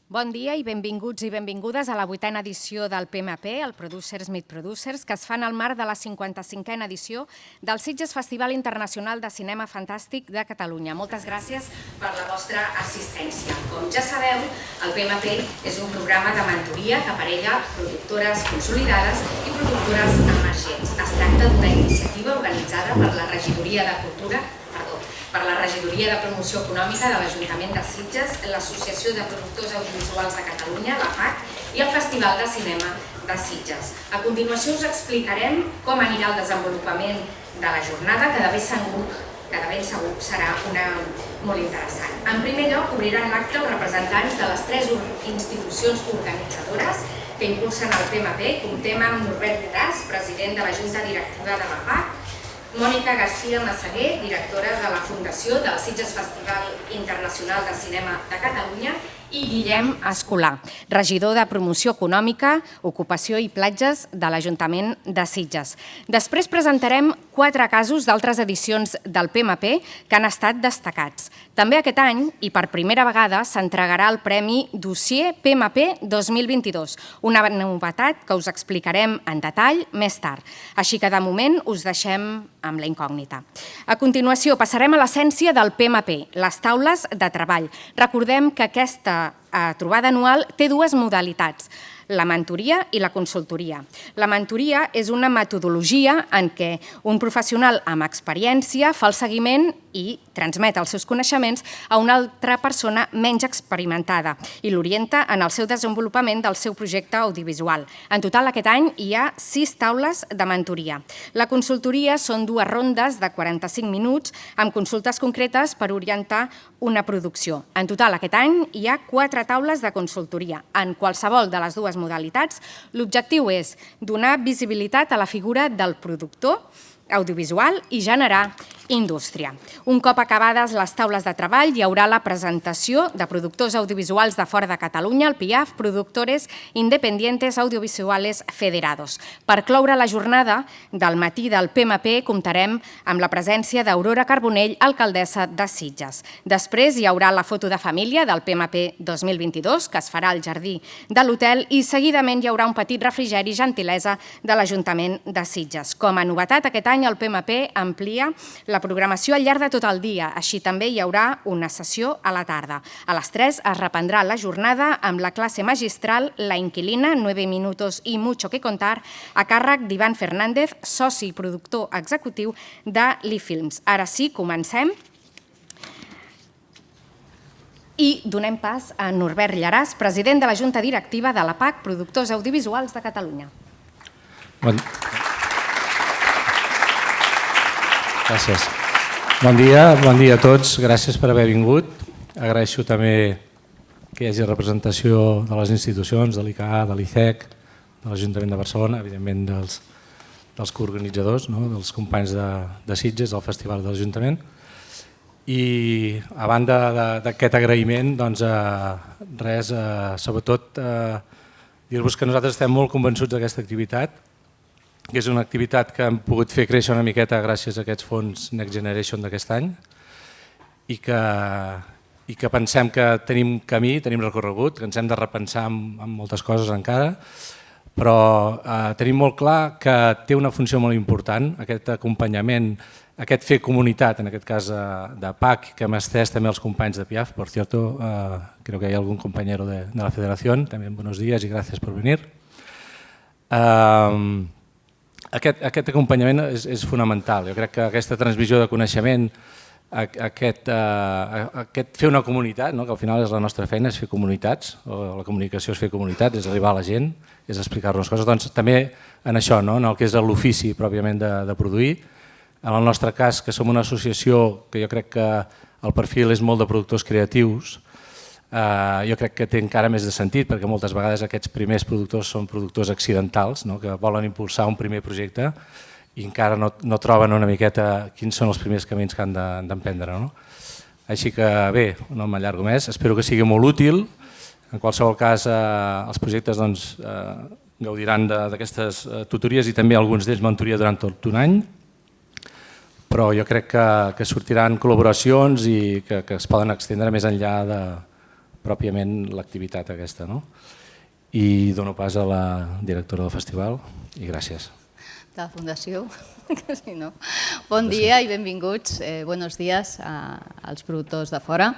Bon dia i benvinguts i benvingudes a la 8a edició del PMP, el Producers Meet Producers, que es fa en el marc de la 55a edició del Sitges Festival Internacional de Cinema Fantàstic de Catalunya. Moltes gràcies per la vostra assistència. Com ja sabeu, el PMP és un programa de mentoria que aparella productores consolidades i productores emergents. Es tracta d'una iniciativa organitzada per la Regidoria de Promoció Econòmica de l'Ajuntament de Sitges, l'Associació de Productors Audiovisuals de Catalunya, la PAC, i el Festival de Cinema de Sitges. A continuació us explicarem com anirà el desenvolupament de la jornada, que de ben segur serà una molt interessant. En primer lloc, obriran l'acte els representants de les 3 institucions organitzadores que impulsen el PMP. Comptem amb Norbert Llaràs, president de la Junta Directiva de la PAC, Mònica García Massaguer, directora de la Fundació del Sitges Festival Internacional de Cinema de Catalunya, i Guillem Escolà, regidor de Promoció Econòmica, Ocupació i Platges de l'Ajuntament de Sitges. Després presentarem 4 casos d'altres edicions del PMP que han estat destacats. També aquest any, i per primera vegada, s'entregarà el Premi Dossier PMP 2022, una novetat que us explicarem en detall més tard. Així que de moment us deixem amb la incògnita. A continuació passarem a l'essència del PMP, les taules de treball. Recordem que aquesta trobada anual té 2 modalitats, la mentoria i la consultoria. La mentoria és una metodologia en què un professional amb experiència fa el seguiment i transmet els seus coneixements a una altra persona menys experimentada i l'orienta en el seu desenvolupament del seu projecte audiovisual. En total, aquest any hi ha 6 taules de mentoria. La consultoria són 2 rondes de 45 minuts amb consultes concretes per orientar una producció. En total, aquest any hi ha 4 taules de consultoria. En qualsevol de les 2 modalitats, l'objectiu és donar visibilitat a la figura del productor audiovisual i generar indústria. Un cop acabades les taules de treball, hi haurà la presentació de productors audiovisuals de fora de Catalunya, el PIAF, Productores Independientes Audiovisuales Federados. Per cloure la jornada del matí del PMP comptarem amb la presència d'Aurora Carbonell, alcaldessa de Sitges. Després hi haurà la foto de família del PMP 2022, que es farà al jardí de l'hotel, i seguidament hi haurà un petit refrigeri gentilesa de l'Ajuntament de Sitges. Com a novetat, aquest any el PMP amplia la programació al llarg de tot el dia, així també hi haurà una sessió a la tarda. A les 3 es reprendrà la jornada amb la classe magistral La Inquilina, 9 minutos y mucho que contar, a càrrec d'Ivan Fernández, soci i productor executiu de l'Ifilms. Ara sí, comencem. I donem pas a Norbert Llaràs, president de la Junta Directiva de la PAC, Productors Audiovisuals de Catalunya. Gràcies. Bon dia a tots. Gràcies per haver vingut. Agraeixo també que hi hagi representació de les institucions, de l'ICA, de l'ICEC, de l'Ajuntament de Barcelona, evidentment dels coorganitzadors, dels companys de Sitges, del Festival de l'Ajuntament. I a banda d'aquest agraïment, res, sobretot dir-vos que nosaltres estem molt convençuts d'aquesta activitat, que és una activitat que hem pogut fer créixer una miqueta gràcies a aquests fons Next Generation d'aquest any i que pensem que tenim camí, tenim recorregut, que ens hem de repensar en moltes coses encara, però tenim molt clar que té una funció molt important, aquest acompanyament, aquest fer comunitat, en aquest cas de PAC, que hem estès també els companys de PIAF. Por cierto, creo que hay algún compañero de la Federación, también buenos días y gracias por venir. Aquest acompanyament és fonamental. Jo crec que aquesta transmissió de coneixement, aquest fer una comunitat, que al final és la nostra feina, és fer comunitats, o la comunicació és fer comunitats, és arribar a la gent, és explicar-nos coses. Doncs també en això, en el que és l'ofici pròpiament de produir. En el nostre cas, que som una associació que jo crec que el perfil és molt de productors creatius, jo crec que té encara més de sentit perquè moltes vegades aquests primers productors són productors accidentals que volen impulsar un primer projecte i encara no troben una miqueta quins són els primers camins que han d'emprendre. Així que bé, no m'allargo més, espero que sigui molt útil. En qualsevol cas els projectes gaudiran d'aquestes tutories i també alguns d'ells mentoria durant tot un any, però jo crec que sortiran col·laboracions i que es poden extendre més enllà pròpiament l'activitat aquesta. I dono pas a la directora del festival i gràcies. De la Fundació. Bon dia i benvinguts. Buenos días als productors de fora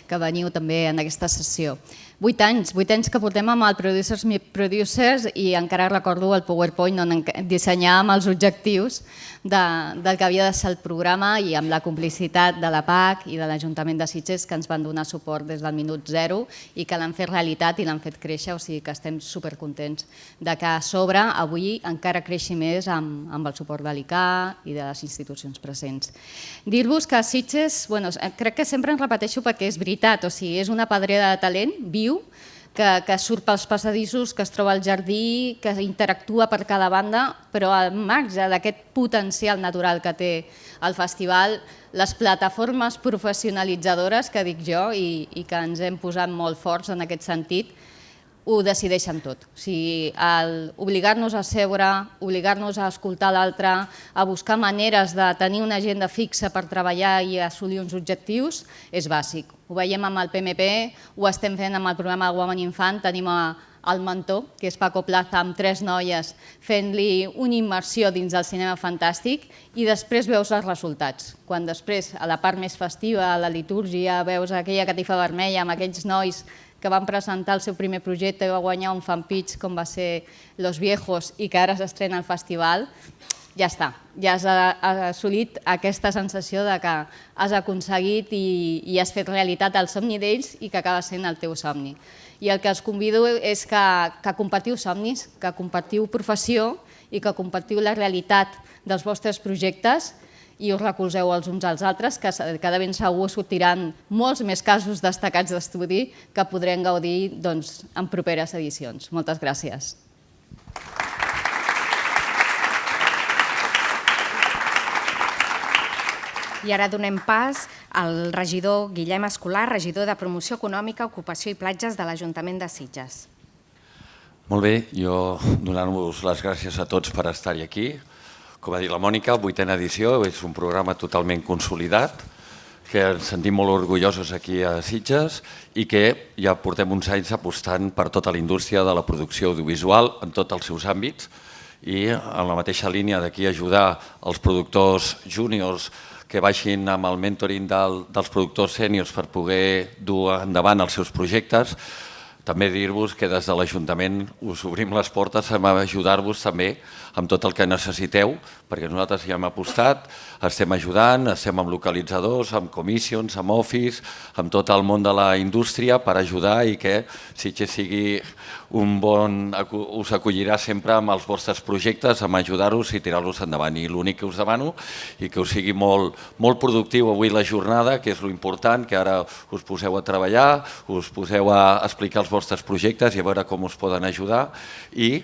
que veniu també en aquesta sessió. 8 anys que portem amb el Producers Meet Producers i encara recordo el PowerPoint on dissenyàvem els objectius del que havia de ser el programa i amb la complicitat de la PAC i de l'Ajuntament de Sitges que ens van donar suport des del minut zero i que l'han fet realitat i l'han fet créixer, o sigui que estem supercontents de que a sobre avui encara creixi més amb el suport de l'ICA i de les institucions presents. Dir-vos que Sitges, crec que sempre en repeteixo perquè és veritat, o sigui, és una pedrera de talent viu que surt pels passadissos, que es troba al jardí, que interactua per cada banda, però al marge d'aquest potencial natural que té el festival, les plataformes professionalitzadores, que dic jo, i que ens hem posat molt forts en aquest sentit, ho decideixen tot. O sigui, obligar-nos a seure, obligar-nos a escoltar l'altre, a buscar maneres de tenir una agenda fixa per treballar i assolir uns objectius, és bàsic. Ho veiem amb el PMP, ho estem fent amb el programa de Women Infant, tenim el mentor, que és Paco Plaza, amb 3 noies, fent-li una immersió dins del cinema fantàstic i després veus els resultats. Quan després, a la part més festiva, a la litúrgia, veus aquella catifa vermella amb aquells nois que van presentar el seu primer projecte i va guanyar un fan pitch com va ser Los Viejos i que ara s'estrena al festival, ja està, ja has assolit aquesta sensació de que has aconseguit i has fet realitat el somni d'ells i que acaba sent el teu somni. I el que els convido és que compartiu somnis, que compartiu professió i que compartiu la realitat dels vostres projectes i us recolzeu els uns als altres, que de ben segur sortiran molts més casos destacats d'estudi que podrem gaudir en properes edicions. Moltes gràcies. I ara donem pas al regidor Guillem Escolar, regidor de Promoció Econòmica, Ocupació i Platges de l'Ajuntament de Sitges. Molt bé, jo donant-vos les gràcies a tots per estar-hi aquí. Com ha dit la Mònica, 8a edició, és un programa totalment consolidat, que ens sentim molt orgullosos aquí a Sitges i que ja portem uns anys apostant per tota la indústria de la producció audiovisual en tots els seus àmbits i en la mateixa línia d'aquí ajudar els productors júniors que baixin amb el mentoring dels productors sèniors per poder dur endavant els seus projectes. També dir-vos que des de l'Ajuntament us obrim les portes a ajudar-vos també amb tot el que necessiteu, perquè nosaltres ja hem apostat, estem ajudant, estem amb localitzadors, amb commissions, amb office, amb tot el món de la indústria per ajudar i que Sitges sigui un bon... us acollirà sempre amb els vostres projectes, amb ajudar-vos i tirar-los endavant. I l'únic que us demano i que us sigui molt productiu avui la jornada, que és l'important, que ara us poseu a treballar, us poseu a explicar els vostres projectes i a veure com us poden ajudar i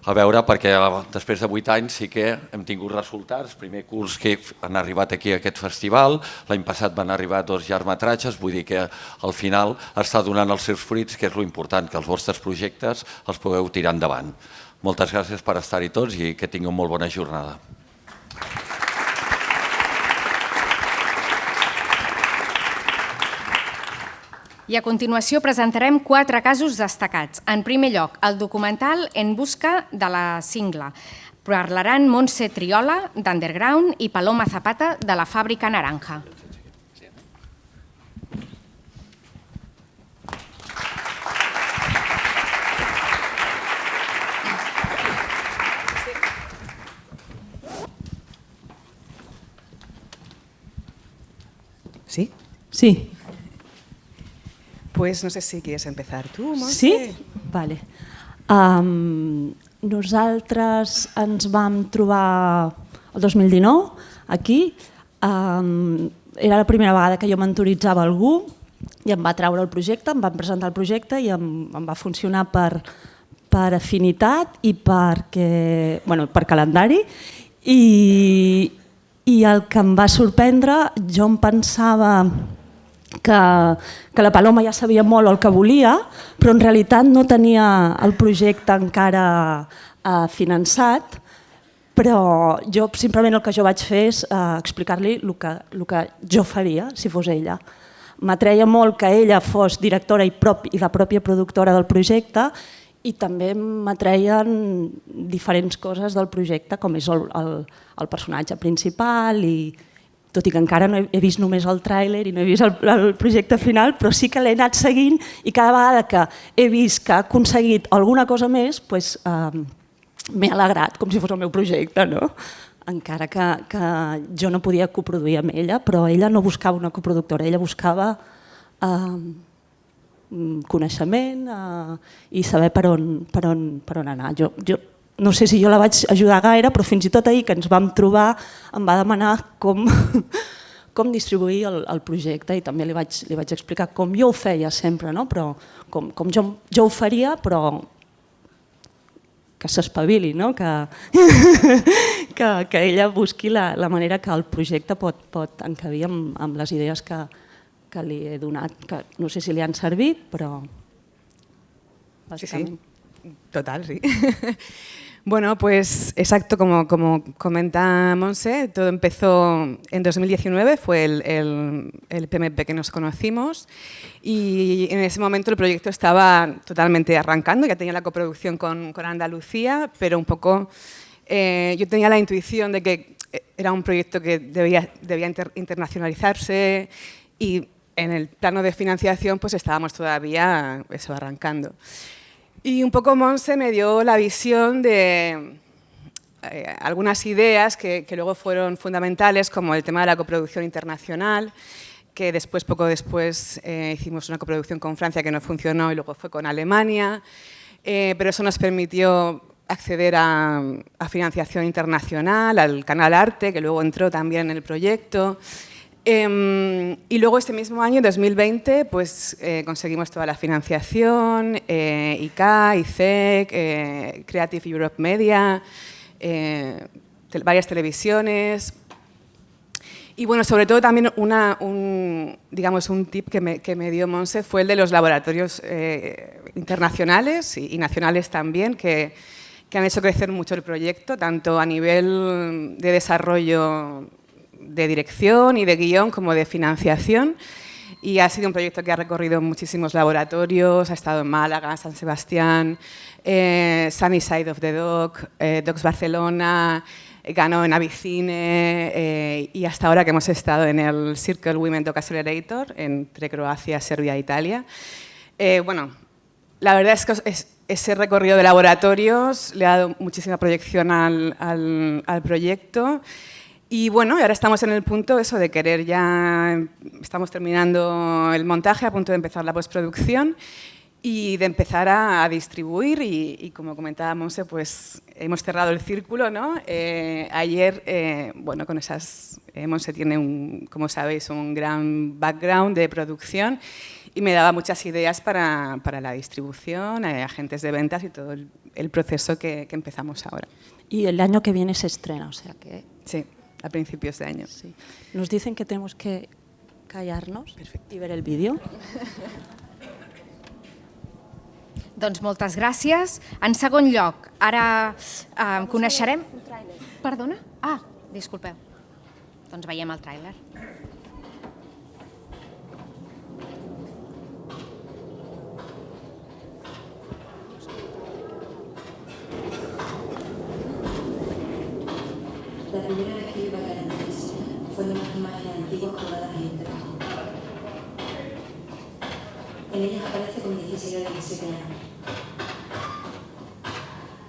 a veure, perquè després de 8 anys sí que hem tingut resultats. Primer curs que han arribat aquí a aquest festival, l'any passat van arribar 2 llargmetratges, vull dir que al final està donant els seus fruits, que és l'important, que els vostres projectes els pugueu tirar endavant. Moltes gràcies per estar-hi tots i que tingueu molt bona jornada. I a continuació presentarem 4 casos destacats. En primer lloc, el documental En busca de la Singla. Parlaran Montse Triola, d'Underground, i Paloma Zapata, de la Fàbrica Naranja. ¿Sí? Sí. Pues no sé si quieres empezar tú, Montse. Sí? Vale. Nosaltres ens vam trobar el 2019 aquí. Era la primera vegada que jo mentoritzava algú i em va treure el projecte, em van presentar el projecte i em va funcionar per afinitat i per calendari. I el que em va sorprendre, jo em pensava que la Paloma ja sabia molt el que volia, però en realitat no tenia el projecte encara finançat, però jo simplement el que jo vaig fer és explicar-li el que jo faria si fos ella. m'atreia molt que ella fos directora i la pròpia productora del projecte, i també m'atreien diferents coses del projecte, com és el personatge principal, i tot i que encara no he vist només el tràiler i no he vist el projecte final, però sí que l'he anat seguint i cada vegada que he vist que ha aconseguit alguna cosa més, m'he alegrat, com si fos el meu projecte, no? Encara que jo no podia coproduir amb ella, però ella no buscava una coproductora, ella buscava coneixement i saber per on anar. Jo no sé si jo la vaig ajudar gaire, però fins i tot ahir que ens vam trobar em va demanar com distribuir el projecte i també li vaig explicar com jo ho feia sempre, no? Però com jo ho faria, però que s'espavili, no? Que ella busqui la manera que el projecte pot encabir amb les idees que li he donat, que no sé si li han servit, però bàsicament. Sí, total, sí. Bueno, pues exacto, como comenta Montse, todo empezó en 2019, fue el PMP que nos conocimos y en ese momento el proyecto estaba totalmente arrancando, ya tenía la coproducción con Andalucía, pero un poco yo tenía la intuición de que era un proyecto que debía internacionalizarse y en el plano de financiación pues estábamos todavía arrancando. Y un poco Montse me dio la visión de algunas ideas que luego fueron fundamentales, como el tema de la coproducción internacional, que poco después hicimos una coproducción con Francia que no funcionó y luego fue con Alemania, pero eso nos permitió acceder a financiación internacional, al Canal Arte, que luego entró también en el proyecto. Y luego este mismo año, 2020, pues conseguimos toda la financiación, ICA, ICEC, Creative Europe Media, varias televisiones. Y bueno, sobre todo también un tip que me dio Montse fue el de los laboratorios internacionales y nacionales también, que han hecho crecer mucho el proyecto, tanto a nivel de desarrollo de dirección y de guión como de financiación, y ha sido un proyecto que ha recorrido muchísimos laboratorios, ha estado en Málaga, San Sebastián, Sunny Side of the Doc, Docs Barcelona, ganó en Avicine y hasta ahora que hemos estado en el Circle Women Doc Accelerator entre Croacia, Serbia e Italia. Bueno, la verdad es que ese recorrido de laboratorios le ha dado muchísima proyección al proyecto. Y bueno, ahora estamos en el punto eso de querer ya, estamos terminando el montaje, a punto de empezar la postproducción y de empezar a distribuir y como comentábamos, pues hemos cerrado el círculo, ¿no? Ayer, bueno, con esas, Montse tiene, como sabéis, un gran background de producción y me daba muchas ideas para la distribución, agentes de ventas y todo el proceso que empezamos ahora. Y el año que viene se estrena, o sea que... Sí. A principios de año. Sí. Nos dicen que tenemos que callarnos y ver el vídeo. Doncs moltes gràcies. En segon lloc, ara coneixerem... Perdona? Ah, disculpeu. Doncs veiem el tràiler. La primera vez que yo pagué la noticia fue en unas imágenes antiguas colgadas en internet. En ellas aparece con 16 o 17 años.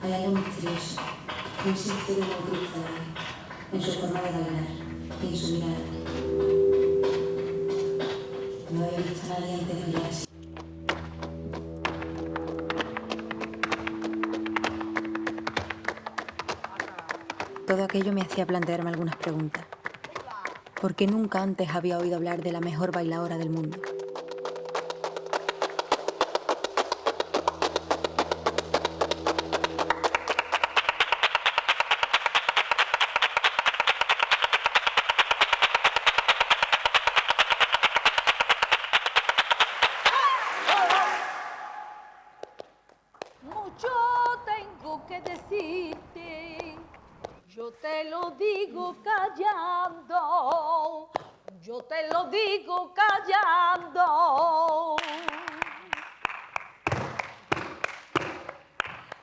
Hay algo misterioso, muy sincero y muy cristalino, en su forma de hablar y en su mirada. No había visto a nadie antes de mirar así. Todo aquello me hacía plantearme algunas preguntas. ¿Por qué nunca antes había oído hablar de la mejor bailaora del mundo? Mucho tengo que decirte. Yo te lo digo callando, yo te lo digo callando.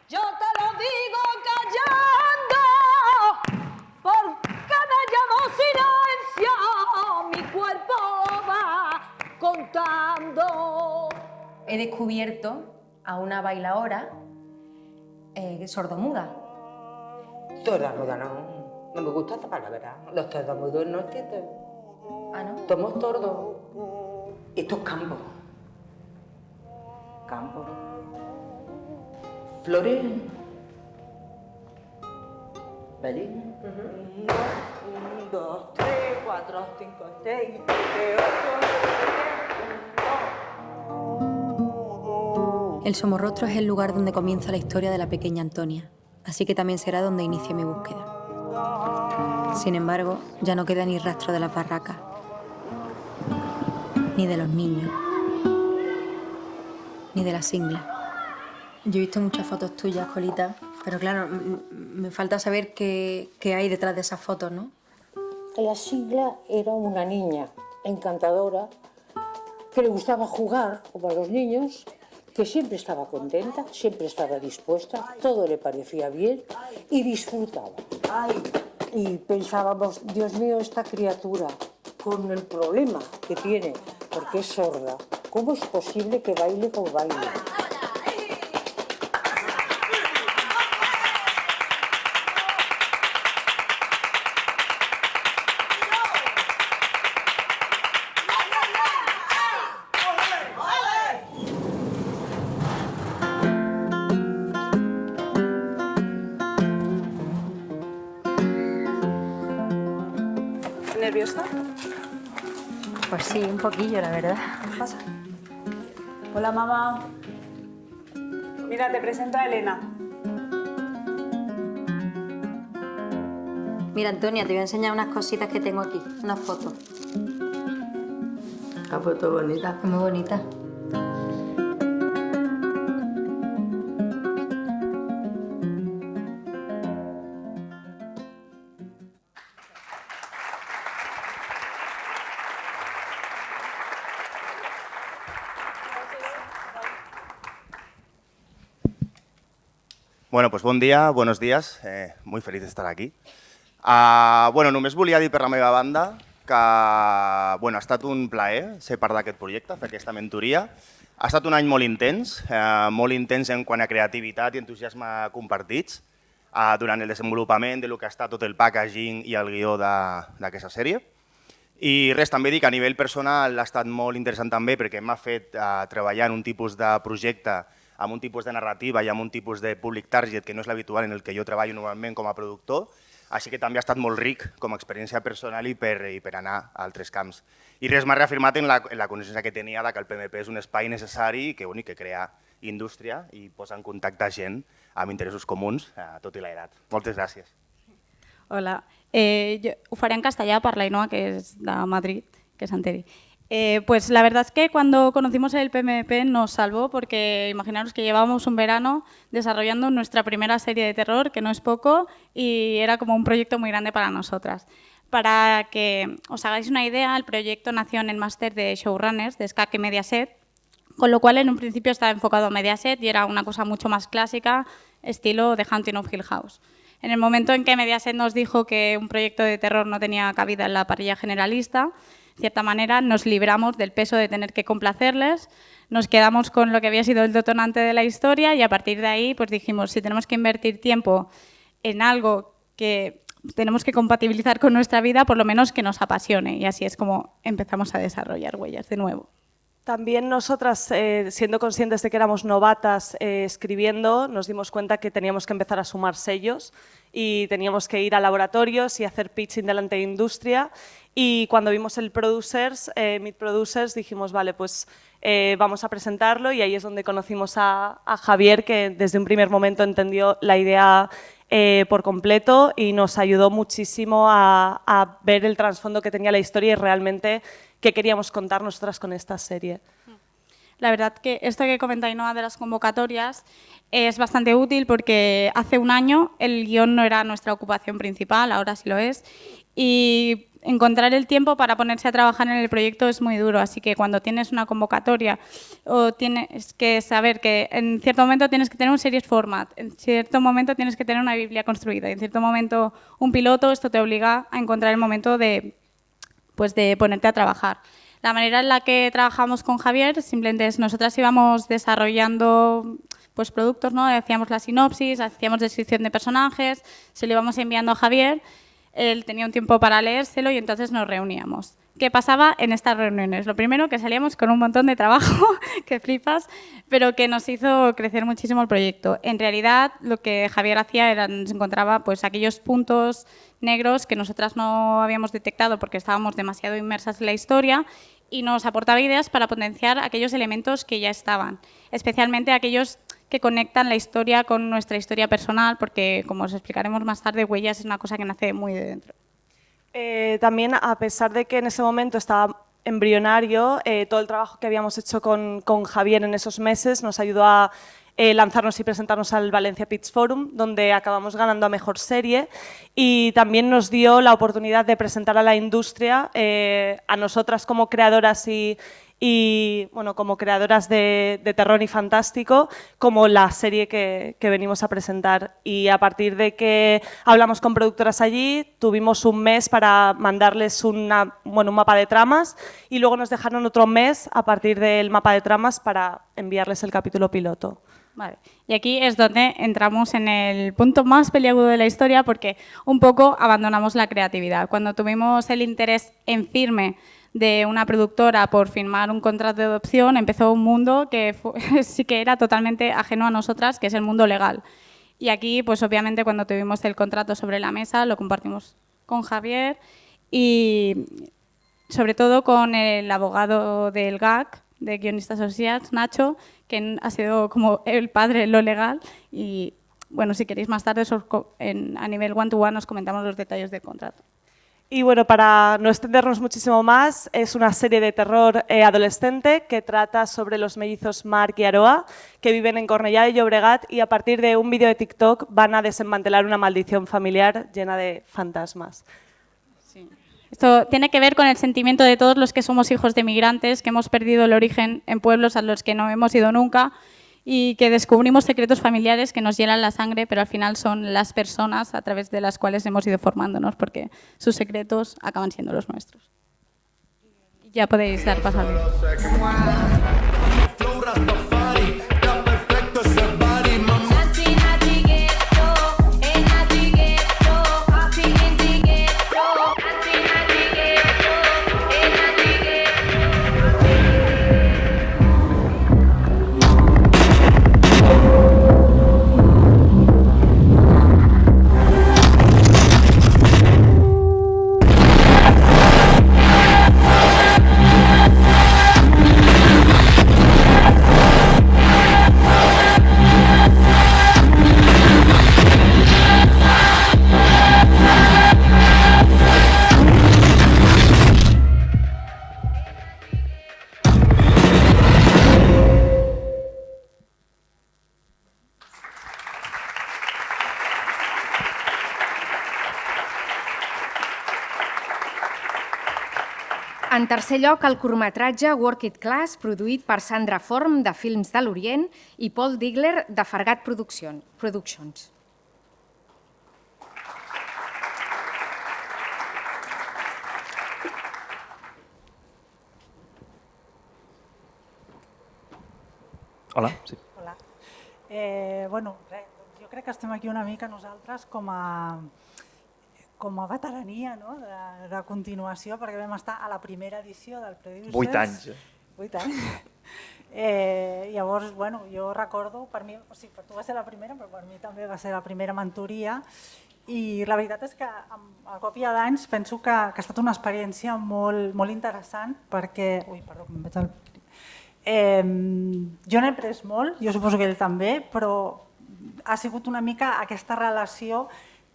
Yo te lo digo callando, porque me llamo silencio, mi cuerpo va contando. He descubierto a una bailaora sordomuda. Sordomuda no me gusta esta palabra. Los sordomudos no existen. Ah, ¿no? Somos sordos. Esto es campo. Campo. Flores. ¿Vale? 1, 2, 3, 4, 5, 6, 7, 8. El Somorrostro es el lugar donde comienza la historia de la pequeña Antonia, así que también será donde inicie mi búsqueda. Sin embargo, ya no queda ni rastro de las barracas, ni de los niños, ni de las singlas. Yo he visto muchas fotos tuyas, Colita, pero claro, me falta saber qué hay detrás de esas fotos, ¿no? La Singla era una niña encantadora, que le gustaba jugar, como a los niños, que siempre estaba contenta, siempre estaba dispuesta, todo le parecía bien y disfrutaba. Y pensábamos, Dios mío, esta criatura, con el problema que tiene, porque es sorda, ¿cómo es posible que baile como baile? ¿Nerviosa? Pues sí, un poquillo, la verdad. ¿Qué pasa? Hola, mamá. Mira, te presento a Elena. Mira, Antonia, te voy a enseñar unas cositas que tengo aquí, unas fotos. Una foto bonita. Muy bonita. Bueno, pues bon dia, buenos días. Muy feliz de estar aquí. Bueno, només volia dir per la meva banda que ha estat un plaer ser part d'aquest projecte, fer aquesta mentoria. Ha estat un any molt intens en quant a creativitat i entusiasme compartits durant el desenvolupament de lo que ha estat tot el packaging i el guió d'aquesta sèrie. I res, també dic que a nivell personal ha estat molt interessant també perquè m'ha fet treballar en un tipus de projecte amb un tipus de narrativa i amb un tipus de public target que no és l'habitual en el que jo treballo normalment com a productor, així que també ha estat molt ric com a experiència personal i per anar a altres camps. I res, m'ha reafirmat en la coneixença que tenia que el PMP és un espai necessari que crea indústria i posa en contacte gent amb interessos comuns, tot i l'edat. Moltes gràcies. Hola, ho faré en castellà per l'Ainoa, que és de Madrid, que s'enteri. Pues la verdad es que cuando conocimos el PMP nos salvó porque imaginaros que llevábamos un verano desarrollando nuestra primera serie de terror, que no es poco, y era como un proyecto muy grande para nosotras. Para que os hagáis una idea, el proyecto nació en el máster de showrunners de SCAC y Mediaset, con lo cual en un principio estaba enfocado a Mediaset y era una cosa mucho más clásica, estilo The Haunting of Hill House. En el momento en que Mediaset nos dijo que un proyecto de terror no tenía cabida en la parrilla generalista, de cierta manera nos libramos del peso de tener que complacerles, nos quedamos con lo que había sido el detonante de la historia y a partir de ahí pues dijimos, si tenemos que invertir tiempo en algo que tenemos que compatibilizar con nuestra vida, por lo menos que nos apasione, y así es como empezamos a desarrollar Huellas de nuevo. También nosotras, siendo conscientes de que éramos novatas escribiendo, nos dimos cuenta que teníamos que empezar a sumar sellos y teníamos que ir a laboratorios y hacer pitching delante de industria. Y cuando vimos el Producers, Meet Producers, dijimos, vale, pues vamos a presentarlo, y ahí es donde conocimos a Javier, que desde un primer momento entendió la idea por completo y nos ayudó muchísimo a ver el trasfondo que tenía la historia y realmente qué queríamos contar nosotras con esta serie. la verdad que esto que comenta Ainhoa de las convocatorias es bastante útil porque hace un año el guión no era nuestra ocupación principal, ahora sí lo es, y encontrar el tiempo para ponerse a trabajar en el proyecto es muy duro, así que cuando tienes una convocatoria o tienes que saber que en cierto momento tienes que tener un series format, en cierto momento tienes que tener una biblia construida, en cierto momento un piloto, esto te obliga a encontrar el momento de ponerte a trabajar. La manera en la que trabajamos con Javier simplemente es nosotras íbamos desarrollando productos, ¿no? Hacíamos la sinopsis, hacíamos descripción de personajes, se lo íbamos enviando a Javier, él tenía un tiempo para leérselo y entonces nos reuníamos. ¿Qué pasaba en estas reuniones? Lo primero, que salíamos con un montón de trabajo, que flipas, pero que nos hizo crecer muchísimo el proyecto. En realidad, lo que Javier hacía era, nos encontraba aquellos puntos negros que nosotras no habíamos detectado porque estábamos demasiado inmersas en la historia y nos aportaba ideas para potenciar aquellos elementos que ya estaban, especialmente aquellos que conectan la historia con nuestra historia personal, porque, como os explicaremos más tarde, Huellas es una cosa que nace muy de dentro. También, a pesar de que en ese momento estaba embrionario, todo el trabajo que habíamos hecho con Javier en esos meses nos ayudó a lanzarnos y presentarnos al Valencia Pitch Forum, donde acabamos ganando a Mejor Serie, y también nos dio la oportunidad de presentar a la industria, a nosotras como creadoras y como creadoras de terror y fantástico, como la serie que venimos a presentar. Y a partir de que hablamos con productoras allí, tuvimos un mes para mandarles un mapa de tramas y luego nos dejaron otro mes a partir del mapa de tramas para enviarles el capítulo piloto. Vale. Y aquí es donde entramos en el punto más peliagudo de la historia porque un poco abandonamos la creatividad. Cuando tuvimos el interés en firme de una productora por firmar un contrato de adopción, empezó un mundo que sí que era totalmente ajeno a nosotras, que es el mundo legal. Y aquí, pues obviamente, cuando tuvimos el contrato sobre la mesa, lo compartimos con Javier y sobre todo con el abogado del GAC, de Guionistas Associats, Nacho, que ha sido como el padre en lo legal y, bueno, si queréis más tarde, a nivel one-to-one os comentamos los detalles del contrato. Y bueno, para no extendernos muchísimo más, es una serie de terror adolescente que trata sobre los mellizos Marc y Aroa, que viven en Cornellà de Llobregat y a partir de un vídeo de TikTok van a desmantelar una maldición familiar llena de fantasmas. Sí. Esto tiene que ver con el sentimiento de todos los que somos hijos de migrantes, que hemos perdido el origen en pueblos a los que no hemos ido nunca y que descubrimos secretos familiares que nos hielan la sangre, pero al final son las personas a través de las cuales hemos ido formándonos, porque sus secretos acaban siendo los nuestros. Ya podéis dar paso al vídeo. En tercer lloc, el curtmetratge Work It Class, produït per Sandra Form, de Films de l'Orient, i Paul Digler, de Fargat Productions. Hola. Sí. Hola. Bueno, jo crec que estem aquí una mica nosaltres com a veterania, no? de continuació, perquè vam estar a la primera edició del Producers. 8 anys. 8 anys. Llavors, bueno, jo recordo, per mi, o sigui, per tu va ser la primera, però per mi també va ser la primera mentoria i la veritat és que al cop hi ha d'anys penso que ha estat una experiència molt interessant perquè... Ui, perdó, em veig el... Jo n'he après molt, jo suposo que ell també, però ha sigut una mica aquesta relació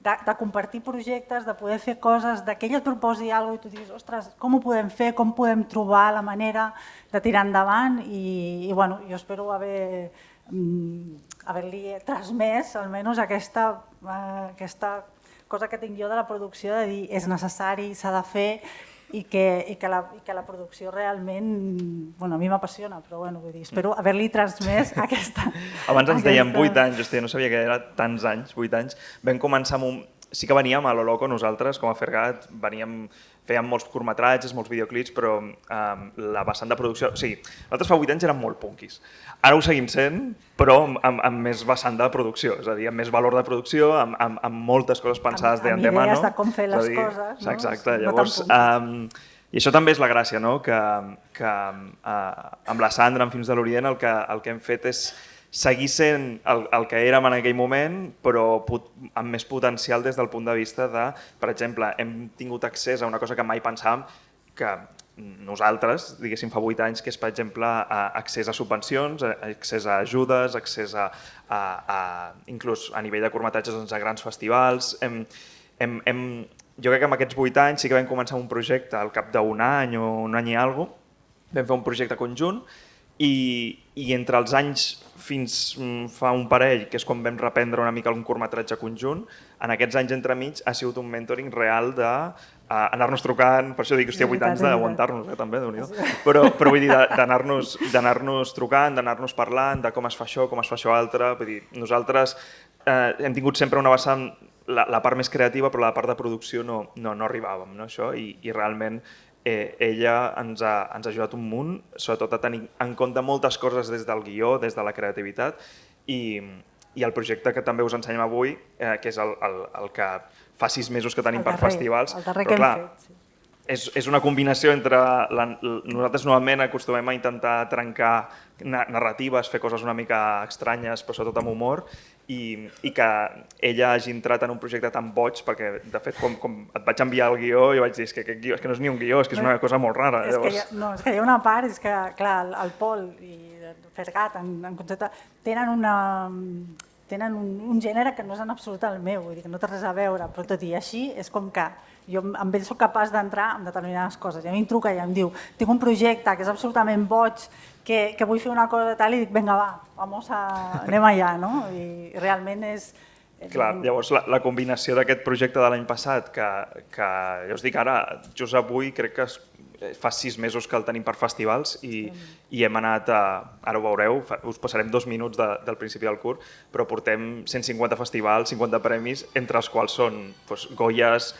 de compartir projectes, de poder fer coses, que ella et proposi alguna cosa i tu diguis, ostres, com ho podem fer, com podem trobar la manera de tirar endavant i bueno, jo espero haver-li transmès almenys aquesta cosa que tinc jo de la producció, de dir és necessari, s'ha de fer i que la producció realment, bueno, a mi m'apassiona, però bueno, vull dir, espero haver-li transmès aquesta... Abans ens deien 8 anys, hòstia, no sabia que era tants anys, 8 anys. Vam començar amb un... Sí que veníem a Lo Loco nosaltres, com a Fergat, fèiem molts curtmetratges, molts videoclips, però la vessant de producció... O sigui, nosaltres fa 8 anys érem molt punkis. Ara ho seguim sent, però amb més vessant de producció, és a dir, amb més valor de producció, amb moltes coses pensades d'antemano. Amb idees de com fer les coses, no? Exacte, llavors... I això també és la gràcia, no? Que amb la Sandra, en Films de l'Orient, el que hem fet és seguir sent el que érem en aquell moment, però amb més potencial des del punt de vista de, per exemple, hem tingut accés a una cosa que mai pensàvem, que nosaltres, diguéssim, fa 8 anys, que és, per exemple, accés a subvencions, accés a ajudes, accés inclús a nivell de curtmetratges a grans festivals. Jo crec que en aquests 8 anys sí que vam començar un projecte al cap d'un any o un any i alguna cosa, vam fer un projecte conjunt i entre els anys fins fa un parell, que és quan vam reprendre una mica un curtmetratge conjunt, en aquests anys entremig ha sigut un mentoring real d'anar-nos trucant, per això dic, hòstia, 8 anys d'aguantar-nos, també, Déu-n'hi-do, però vull dir, d'anar-nos trucant, d'anar-nos parlant de com es fa això altre, vull dir, nosaltres hem tingut sempre una vessant, la part més creativa, però la part de producció no arribàvem, no, això, i realment ella ens ha ajudat un munt, sobretot a tenir en compte moltes coses des del guió, des de la creativitat, i el projecte que també us ensenyem avui, que és el que fa 6 mesos que tenim per festivals, però clar, és una combinació entre... Nosaltres normalment acostumem a intentar trencar narratives, fer coses una mica estranyes, però sobretot amb humor, i que ella hagi entrat en un projecte tan boig, perquè de fet com et vaig enviar el guió jo vaig dir és que no és ni un guió, és que és una cosa molt rara. És que hi ha una part, és que clar, el Pol i el Fergat en concepte tenen un gènere que no és en absolut el meu, vull dir que no té res a veure, però tot i així és com que jo amb ell soc capaç d'entrar en determinades coses i a mi em truca i em diu tinc un projecte que és absolutament boig, que vull fer una cosa tal i dic vinga va, anem allà, no? I realment és... Clar, llavors la combinació d'aquest projecte de l'any passat, que ja us dic ara, just avui crec que fa 6 mesos que el tenim per festivals i hem anat, ara ho veureu, us passarem 2 minuts del principi del curs, però portem 150 festivals, 50 premis, entre els quals són Goyes,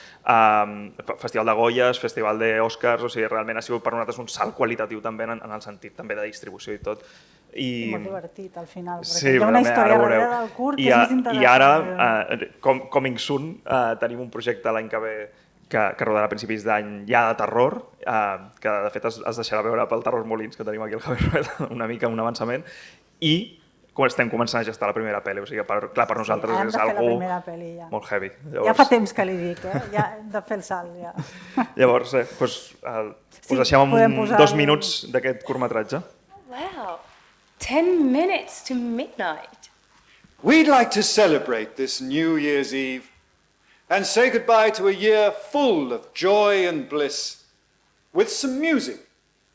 Festival de Goyes, Festival d'Oscars, o sigui, realment ha sigut per nosaltres un salt qualitatiu també en el sentit també de distribució i tot. I molt divertit al final, perquè hi ha una història darrere del curt que és més interessant. I ara, Coming Soon, tenim un projecte l'any que ve que rodarà a principis d'any ja de terror, que de fet es deixarà veure pel Terror Molins, que tenim aquí al Javier Rueda, una mica un avançament, i estem començant a gestar la primera pel·li, o sigui, clar, per nosaltres és algú molt heavy. Ja fa temps que li dic, ja hem de fer el salt. Llavors, us deixem amb 2 minuts d'aquest curtmetratge. Wow, 10 minutes to midnight. We'd like to celebrate this New Year's Eve and say goodbye to a year full of joy and bliss, with some music.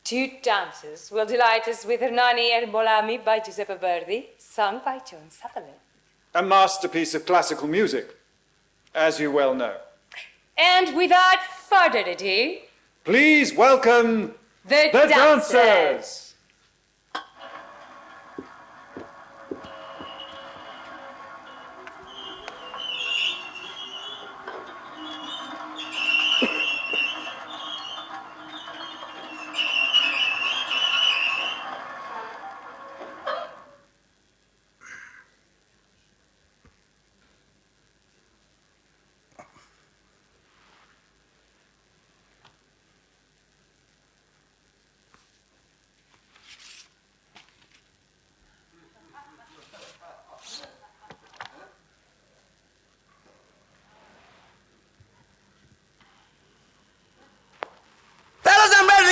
2 dances will delight us with Hernani Ermolami by Giuseppe Verdi, sung by Joan Sutherland. A masterpiece of classical music, as you well know. And without further ado, please welcome the dancers.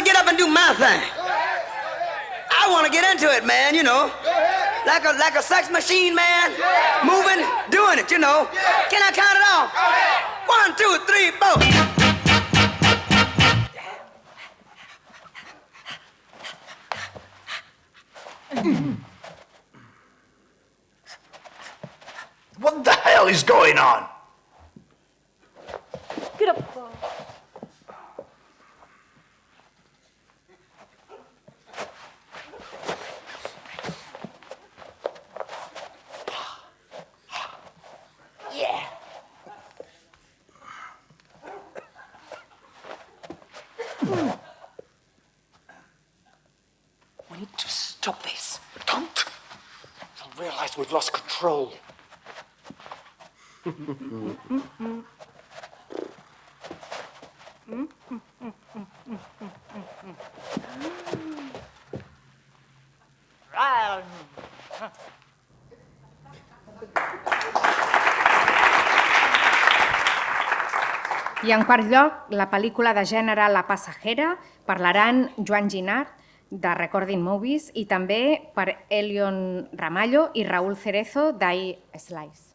Get up and do my thing. I want to get into it, man, you know. like a sex machine, man. Moving, doing it, you know. Can I count it off? 1, 2, 3, 4. What the hell is going on? Get up. Yeah. We need to stop this. Don't. They'll realize we've lost control. I en quart lloc, la pel·lícula de gènere La passajera, parlaran Joan Ginard, de Recording Movies, i també per Elion Ramallo i Raúl Cerezo, d'iSlice.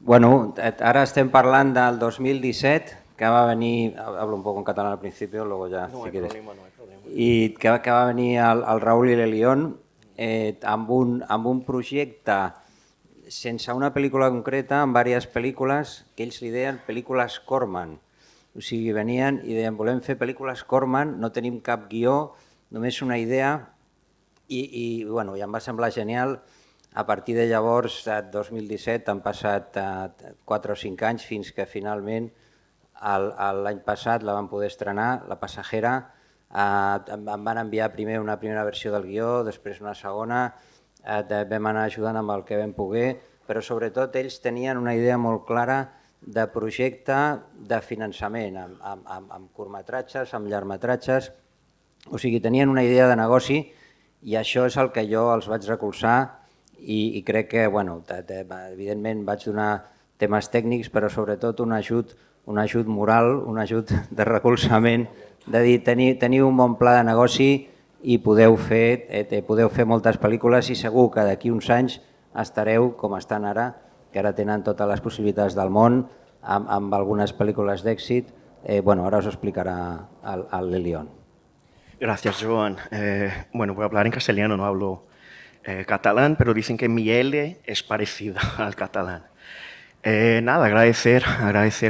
Bueno, ahora estem parlant del 2017, que va venir, hablo un poco en catalán al principio, luego ya, si quieres, i que va venir el Raúl i l'Elion amb un projecte sense una pel·lícula concreta, amb diverses pel·lícules que ells li deien pel·lícules Corman. O sigui, venien i deien, volem fer pel·lícules Corman, no tenim cap guió, només una idea, i em va semblar genial. A partir de llavors, 2017, han passat 4 o 5 anys fins que finalment l'any passat la van poder estrenar, La passajera. Em van enviar primer una primera versió del guió, després una segona, vam anar ajudant amb el que vam poder, però sobretot ells tenien una idea molt clara de projecte de finançament, amb curtmetratges, amb llargmetratges, o sigui, tenien una idea de negoci i això és el que jo els vaig recolzar. I crec que, evidentment, vaig donar temes tècnics, però sobretot un ajut moral, un ajut de recolzament, de dir, teniu un bon pla de negoci i podeu fer moltes pel·lícules i segur que d'aquí uns anys estareu com estan ara, que ara tenen totes les possibilitats del món, amb algunes pel·lícules d'èxit. Ara us explicarà l'Elion. Gracias, Joan. Voy a hablar en castellano, no hablo catalán, pero dicen que mi L es parecida al catalán. Agradecer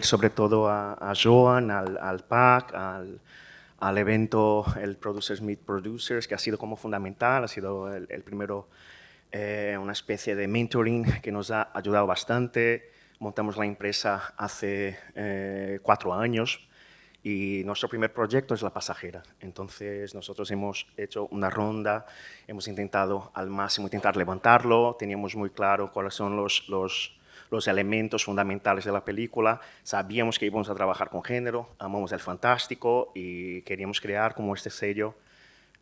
sobre todo a Joan, al PAC, al evento, el Producers Meet Producers, que ha sido como fundamental, ha sido el primero, una especie de mentoring que nos ha ayudado bastante. Montamos la empresa hace 4 años. Y nuestro primer proyecto es La Pasajera. Entonces nosotros hemos hecho una ronda, hemos intentado al máximo levantarlo, teníamos muy claro cuáles son los elementos fundamentales de la película, sabíamos que íbamos a trabajar con género, amamos el fantástico y queríamos crear como este sello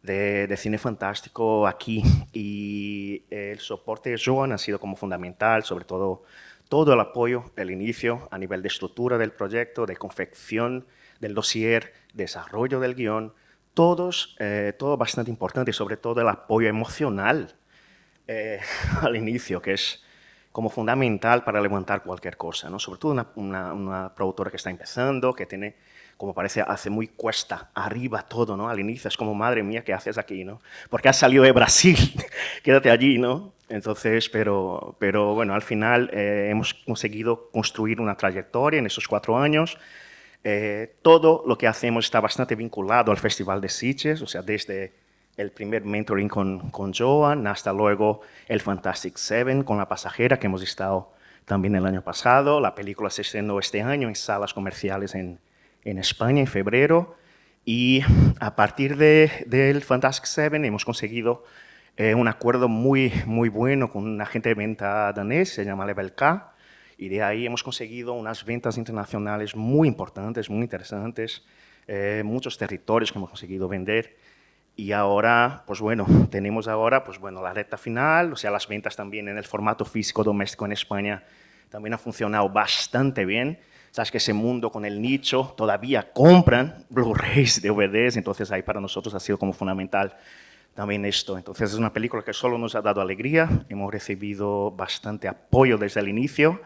de cine fantástico aquí. Y el soporte de Joan ha sido como fundamental, sobre todo el apoyo del inicio a nivel de estructura del proyecto, de confección del dossier, desarrollo del guión, todo bastante importante, y sobre todo el apoyo emocional al inicio, que es como fundamental para levantar cualquier cosa, ¿no? Sobre todo una productora que está empezando, que tiene, como parece, hace muy cuesta arriba todo, ¿no? Al inicio es como, madre mía, ¿qué haces aquí, no? Porque has salido de Brasil, quédate allí, ¿no? Entonces, pero bueno, al final hemos conseguido construir una trayectoria en esos 4 años. Todo lo que hacemos está bastante vinculado al Festival de Sitges, o sea, desde el primer mentoring con Joan hasta luego el Fantastic Seven con La Pasajera, que hemos estado también el año pasado. La película se estrenó este año en salas comerciales en España en febrero, y a partir del Fantastic Seven hemos conseguido un acuerdo muy bueno con un agente de venta danés, se llama Level K. Y de ahí hemos conseguido unas ventas internacionales muy importantes, muy interesantes, muchos territorios que hemos conseguido vender. Y ahora, pues bueno, tenemos ahora pues bueno, la recta final, o sea, las ventas también en el formato físico doméstico en España también han funcionado bastante bien. Sabes que ese mundo con el nicho todavía compran Blu-rays, DVDs, entonces ahí para nosotros ha sido como fundamental también esto. Entonces es una película que solo nos ha dado alegría, hemos recibido bastante apoyo desde el inicio,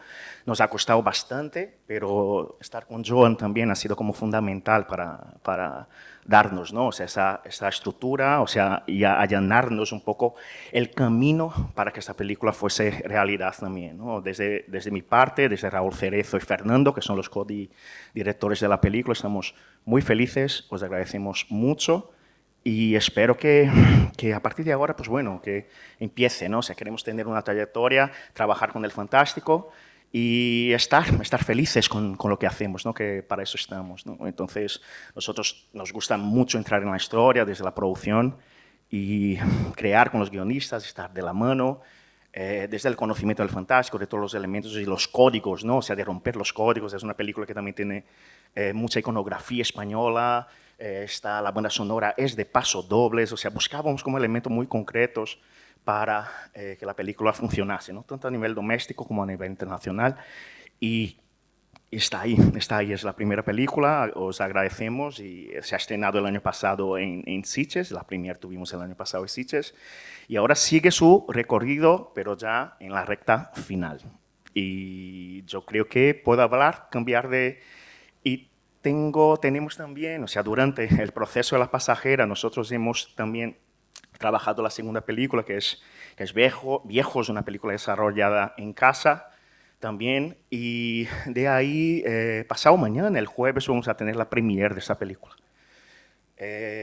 nos ha costado bastante, pero estar con Joan también ha sido como fundamental para darnos, ¿no? O sea, esa estructura, o sea, y allanarnos un poco el camino para que esta película fuese realidad también, ¿no? Desde mi parte, desde Raúl Cerezo y Fernando, que son los co-directores de la película, estamos muy felices, os agradecemos mucho. Y espero que a partir de ahora, pues bueno, que empiece, ¿no? O sea, queremos tener una trayectoria, trabajar con el fantástico y estar felices con lo que hacemos, ¿no? Que para eso estamos, ¿no? Entonces, nosotros nos gusta mucho entrar en la historia desde la producción y crear con los guionistas, estar de la mano, desde el conocimiento del fantástico, de todos los elementos y los códigos, ¿no? O sea, de romper los códigos. Es una película que también tiene mucha iconografía española, está la banda sonora es de pasodobles, o sea, buscábamos como elementos muy concretos para que la película funcionase, ¿no? Tanto a nivel doméstico como a nivel internacional. Y está ahí, es la primera película, os agradecemos y se ha estrenado el año pasado en Sitges, la premier tuvimos el año pasado en Sitges, y ahora sigue su recorrido, pero ya en la recta final. Y yo creo que puedo hablar, cambiar de... Tenemos también, o sea, durante el proceso de La pasajera, nosotros hemos también trabajado la segunda película, que es Viejos, una película desarrollada en casa también, y de ahí, pasado mañana, el jueves, vamos a tener la premiere de esa película.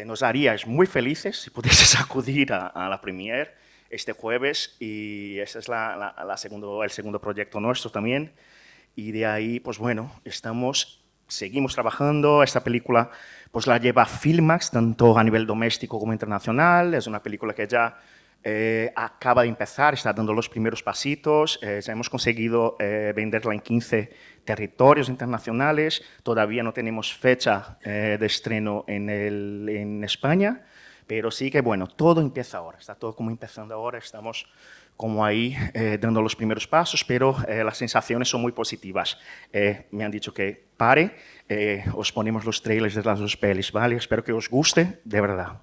Nos haríais muy felices si pudieses acudir a la premiere este jueves, y ese es el segundo proyecto nuestro también, y de ahí, pues bueno, seguimos trabajando. Esta película pues la lleva Filmax, tanto a nivel doméstico como internacional. Es una película que ya acaba de empezar, está dando los primeros pasitos. Ya hemos conseguido venderla en 15 territorios internacionales. Todavía no tenemos fecha de estreno en España, pero sí que, bueno, todo empieza ahora. Está todo como empezando ahora. Estamos como ahí dando los primeros pasos, pero las sensaciones son muy positivas. Me han dicho que pare, os ponemos los trailers de las dos pelis, ¿vale? Espero que os guste, de verdad.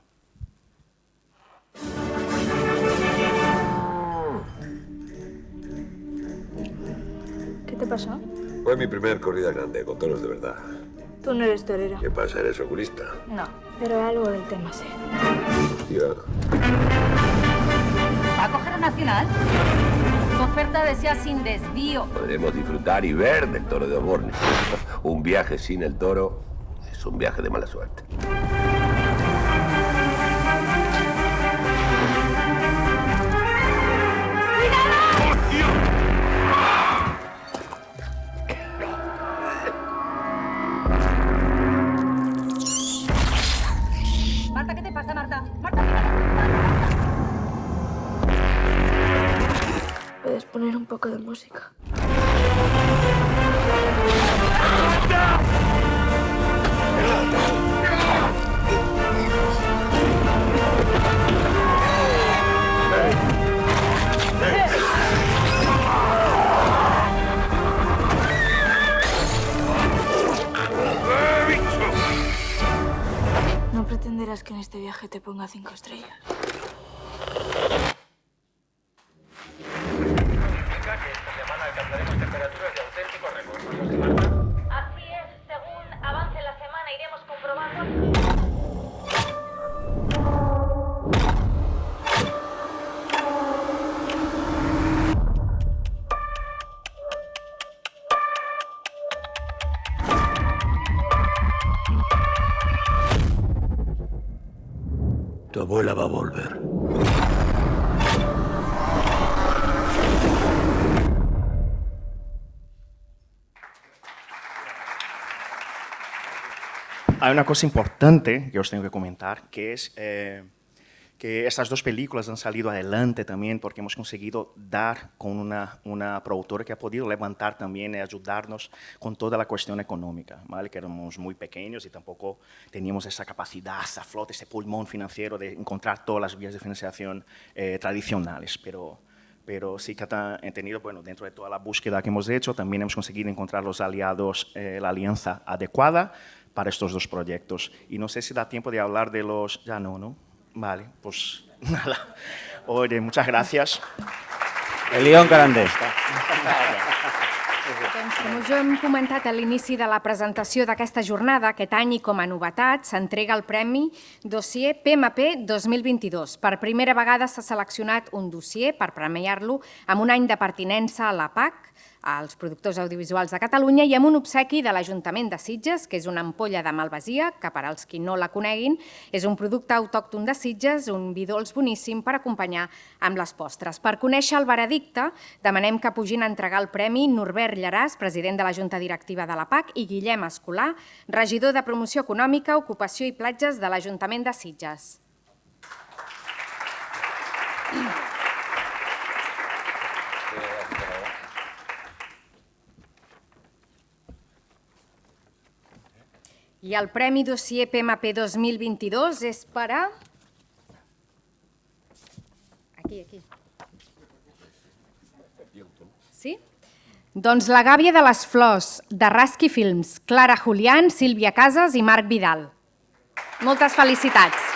¿Qué te pasó? Fue mi primer corrida grande, con toros de verdad. Tú no eres torero. ¿Qué pasa? ¿Eres oculista? No, pero algo del tema sé. Hostia. ¿Va a coger a Nacional? Su oferta desea sin desvío. Podremos disfrutar y ver del toro de Osborne. Un viaje sin el toro es un viaje de mala suerte. Marta, ¿qué te pasa, Marta? ¿Puedes poner un poco de música? No pretenderás que en este viaje te ponga 5 estrellas. Así es, según avance la semana iremos comprobando. Tu abuela va a volver. Hay una cosa importante que os tengo que comentar, que es que que estas dos películas han salido adelante también porque hemos conseguido dar con una productora que ha podido levantar también y ayudarnos con toda la cuestión económica, ¿vale? Que éramos muy pequeños y tampoco teníamos esa capacidad, esa flota, ese pulmón financiero de encontrar todas las vías de financiación tradicionales, pero sí que han tenido, bueno, dentro de toda la búsqueda que hemos hecho, también hemos conseguido encontrar los aliados, la alianza adecuada para estos dos proyectos. Y no sé si da tiempo de hablar de los... Ya no, ¿no? Vale, pues nada. Oye, muchas gracias. Elion Carandé. Doncs, com us hem comentat a l'inici de la presentació d'aquesta jornada, aquest any i com a novetat s'entrega el Premi Dossier PMP 2022. Per primera vegada s'ha seleccionat un dossier per premiar-lo amb un any de pertinença a la PAC, als productors audiovisuals de Catalunya, i amb un obsequi de l'Ajuntament de Sitges, que és una ampolla de malvasia, que per als qui no la coneguin, és un producte autòcton de Sitges, un vi dolç boníssim per acompanyar amb les postres. Per conèixer el veredicte, demanem que pugin a entregar el premi Norbert Llaràs, president de la Junta Directiva de la PAC, i Guillem Escolà, regidor de Promoció Econòmica, Ocupació i Platges de l'Ajuntament de Sitges. I el Premi Dossier PMP 2022 és per a... Aquí. Sí? Doncs La gàbia de les flors, de Rasky Films, Clara Julián, Sílvia Casas i Marc Vidal. Moltes felicitats.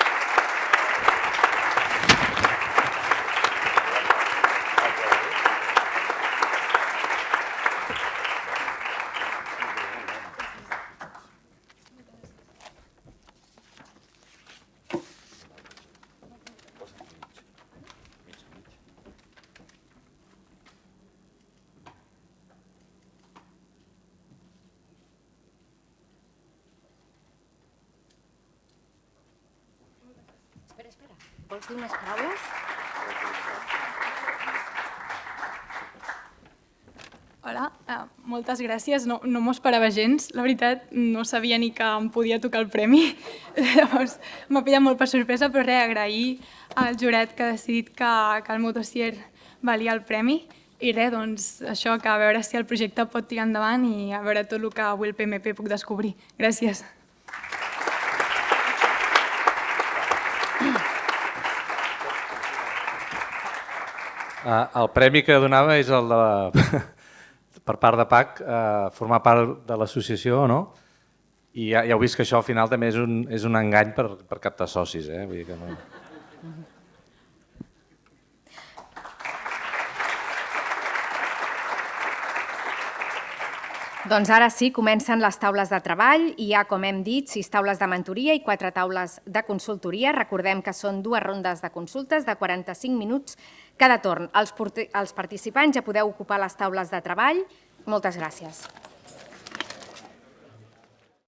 Espera. Vols dir unes paraules? Hola, moltes gràcies. No m'ho esperava gens. La veritat, no sabia ni que em podia tocar el premi. Llavors, m'ha pillat molt per sorpresa, però res, agrair al jurat que ha decidit que el meu dossier valia el premi. I res, doncs, això, que a veure si el projecte pot tirar endavant i a veure tot el que avui el PMP puc descobrir. Gràcies. El premi que donava és el de, per part de PAC, formar part de l'associació, no? I ja heu vist que això al final també és un engany per captar socis, vull dir que no... Doncs ara sí, comencen les taules de treball. Hi ha, com hem dit, 6 taules de mentoria i 4 taules de consultoria. Recordem que són 2 rondes de consultes de 45 minuts cada torn. Els participants ja podeu ocupar les taules de treball. Moltes gràcies.